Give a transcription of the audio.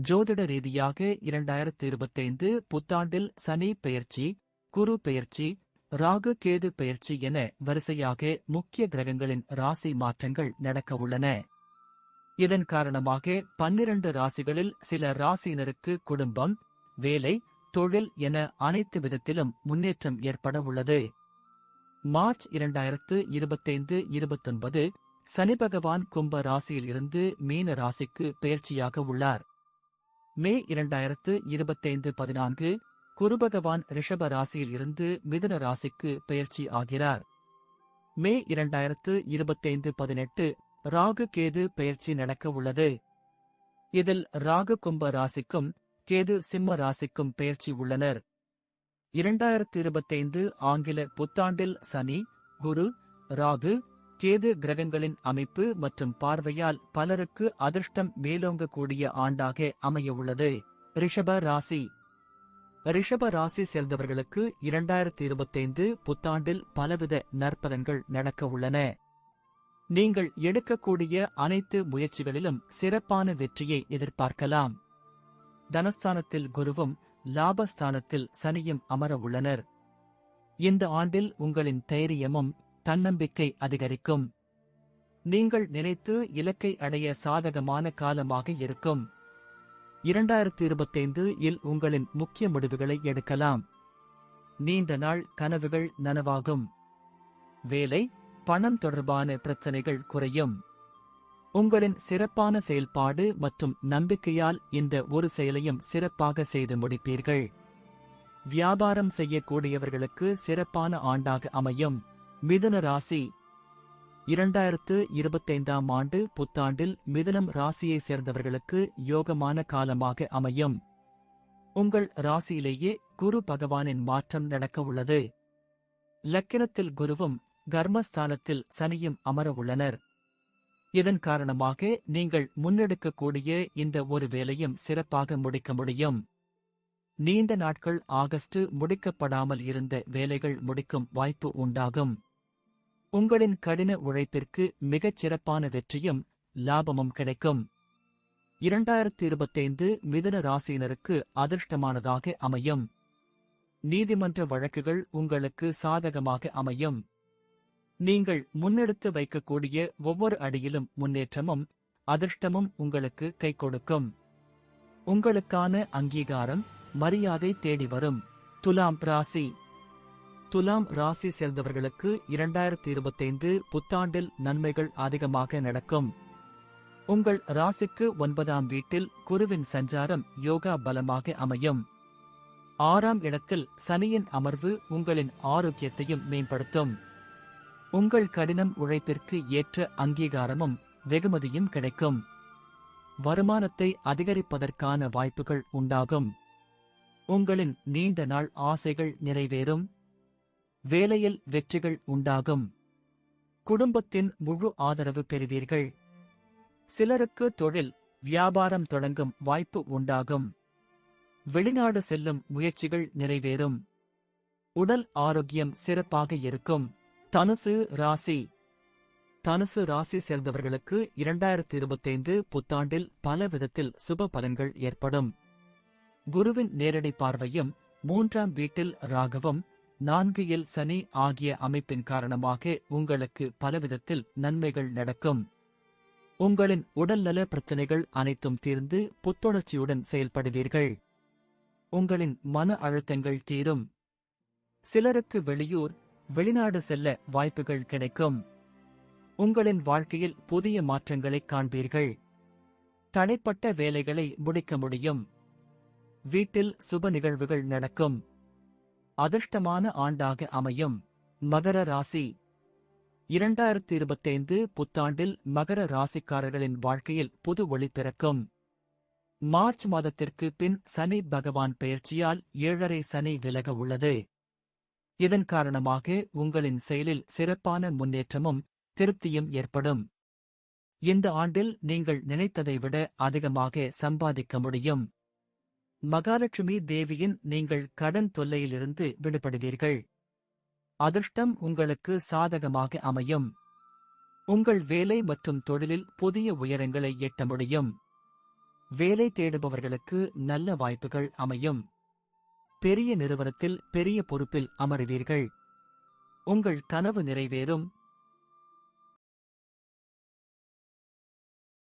ஜோதிட ரீதியாக 2025 புத்தாண்டில் சனி பெயர்ச்சி, குரு பெயர்ச்சி, ராகு கேது பெயர்ச்சி என வரிசையாக முக்கிய கிரகங்களின் ராசி மாற்றங்கள் நடக்கவுள்ளன. இதன் காரணமாக 12 ராசிகளில் சில ராசியினருக்கு குடும்பம், வேலை, தொழில் என அனைத்து விதத்திலும் முன்னேற்றம் ஏற்பட உள்ளது. மார்ச் 2025-29 சனி பகவான் கும்ப ராசியில் இருந்து மீன ராசிக்கு பெயர்ச்சியாக உள்ளார். மே 2025-14 குரு பகவான் ரிஷப ராசியில் இருந்து மிதுன ராசிக்கு பெயர்ச்சி ஆகிறார். மே 2025-18 ராகு கேது பெயர்ச்சி நடக்க உள்ளது. இதில் ராகு கும்ப ராசிக்கும் கேது சிம்ம ராசிக்கும் பெயர்ச்சி உள்ளனர். 2025 ஆங்கில புத்தாண்டில் சனி, குரு, ராகு, கேது கிரகங்களின் அமைப்பு மற்றும் பார்வையால் பலருக்கு அதிர்ஷ்டம் மேலோங்கக்கூடிய ஆண்டாக அமையவுள்ளது. ரிஷப ராசி. ரிஷப ராசி சேர்ந்தவர்களுக்கு 2025 புத்தாண்டில் பலவித நற்பலன்கள் நடக்க உள்ளன. நீங்கள் எடுக்கக்கூடிய அனைத்து முயற்சிகளிலும் சிறப்பான வெற்றியை எதிர்பார்க்கலாம். தனஸ்தானத்தில் குருவும் லாபஸ்தானத்தில் சனியும் அமர உள்ளனர். இந்த ஆண்டில் உங்களின் தைரியமும் தன்னம்பிக்கை அதிகரிக்கும். நீங்கள் நினைத்து இலக்கை அடைய சாதகமான காலமாக இருக்கும். 2025 இல் உங்களின் முக்கிய முடிவுகளை எடுக்கலாம். நீண்ட நாள் கனவுகள் நனவாகும். வேலை, பணம் தொடர்பான பிரச்சனைகள் குறையும். உங்களின் சிறப்பான செயல்பாடு மற்றும் நம்பிக்கையால் இந்த ஒரு செயலையும் சிறப்பாக செய்து முடிப்பீர்கள். வியாபாரம் செய்யக்கூடியவர்களுக்கு சிறப்பான ஆண்டாக அமையும். மிதுன ராசி. 2025ஆம் ஆண்டு புத்தாண்டில் மிதுனம் ராசியை சேர்ந்தவர்களுக்கு யோகமான காலமாக அமையும். உங்கள் ராசியிலேயே குரு பகவானின் மாற்றம் நடக்க உள்ளது. லக்கினத்தில் குருவும் கர்மஸ்தானத்தில் சனியும் அமர உள்ளனர். இதன் காரணமாக நீங்கள் முன்னெடுக்கக்கூடிய இந்த ஒரு வேலையும் சிறப்பாக முடிக்க முடியும். நீண்ட நாட்கள் ஆகஸ்ட் முடிக்கப்படாமல் இருந்த வேலைகள் முடிக்கும் வாய்ப்பு உண்டாகும். உங்களின் கடின உழைப்பிற்கு மிகச் சிறப்பான வெற்றியும் லாபமும் கிடைக்கும். 2025 மிதுன ராசியினருக்கு அதிர்ஷ்டமானதாக அமையும். நீதிமன்ற வழக்குகள் உங்களுக்கு சாதகமாக அமையும். நீங்கள் முன்னெடுத்து வைக்கக்கூடிய ஒவ்வொரு அடியிலும் முன்னேற்றமும் அதிர்ஷ்டமும் உங்களுக்கு கை கொடுக்கும். உங்களுக்கான அங்கீகாரம், மரியாதை தேடி வரும். துலாம் ராசி. துலாம் ராசி சேர்ந்தவர்களுக்கு 2025 புத்தாண்டில் நன்மைகள் அதிகமாக நடக்கும். உங்கள் ராசிக்கு 9ஆம் வீட்டில் குருவின் சஞ்சாரம் யோகா பலமாக அமையும். 6ஆம் இடத்தில் சனியின் அமர்வு உங்களின் ஆரோக்கியத்தையும் மேம்படுத்தும். உங்கள் கடினம் உழைப்பிற்கு ஏற்ற அங்கீகாரமும் வெகுமதியும் கிடைக்கும். வருமானத்தை அதிகரிப்பதற்கான வாய்ப்புகள் உண்டாகும். உங்களின் நீண்ட நாள் ஆசைகள் நிறைவேறும். வேலையில் வெற்றிகள் உண்டாகும். குடும்பத்தின் முழு ஆதரவு பெறுவீர்கள். சிலருக்கு தொழில், வியாபாரம் தொடங்கும் வாய்ப்பு உண்டாகும். வெளிநாடு செல்லும் முயற்சிகள் நிறைவேறும். உடல் ஆரோக்கியம் சிறப்பாக இருக்கும். தனுசு ராசி. தனுசு ராசி சேர்ந்தவர்களுக்கு 2025 புத்தாண்டில் பல விதத்தில் சுப பலன்கள் ஏற்படும். குருவின் நேரடி பார்வையும் 3ஆம் வீட்டில் ராகவும் 4இல் சனி ஆகிய அமைப்பின் காரணமாக உங்களுக்கு பலவிதத்தில் நன்மைகள் நடக்கும். உங்களின் உடல்நல பிரச்சனைகள் அனைத்தும் தீர்ந்து புத்துணர்ச்சியுடன் செயல்படுவீர்கள். உங்களின் மன அழுத்தங்கள் தீரும். சிலருக்கு வெளியூர், வெளிநாடு செல்ல வாய்ப்புகள் கிடைக்கும். உங்களின் வாழ்க்கையில் புதிய மாற்றங்களைக் காண்பீர்கள். தடைப்பட்ட வேலைகளை முடிக்க முடியும். வீட்டில் சுப நிகழ்வுகள் நடக்கும். அதிர்ஷ்டமான ஆண்டாக அமையும். மகர ராசி. 2025 புத்தாண்டில் மகர ராசிக்காரர்களின் வாழ்க்கையில் புது ஒளி பிறக்கும். மார்ச் மாதத்திற்கு பின் சனி பகவான் பெயர்ச்சியால் 7.5 சனி விலக உள்ளது. இதன் காரணமாக உங்களின் செயலில் சிறப்பான முன்னேற்றமும் திருப்தியும் ஏற்படும். இந்த ஆண்டில் நீங்கள் நினைத்ததை விட அதிகமாக சம்பாதிக்க முடியும். மகாலட்சுமி தேவியின் நீங்கள் கடன் தொல்லையிலிருந்து விடுபடுவீர்கள். அதிர்ஷ்டம் உங்களுக்கு சாதகமாக அமையும். உங்கள் வேலை மற்றும் தொழிலில் புதிய உயரங்களை எட்ட முடியும். வேலை தேடுபவர்களுக்கு நல்ல வாய்ப்புகள் அமையும். பெரிய நிறுவனத்தில் பெரிய பொறுப்பில் அமருவீர்கள். உங்கள் கனவு நிறைவேறும்.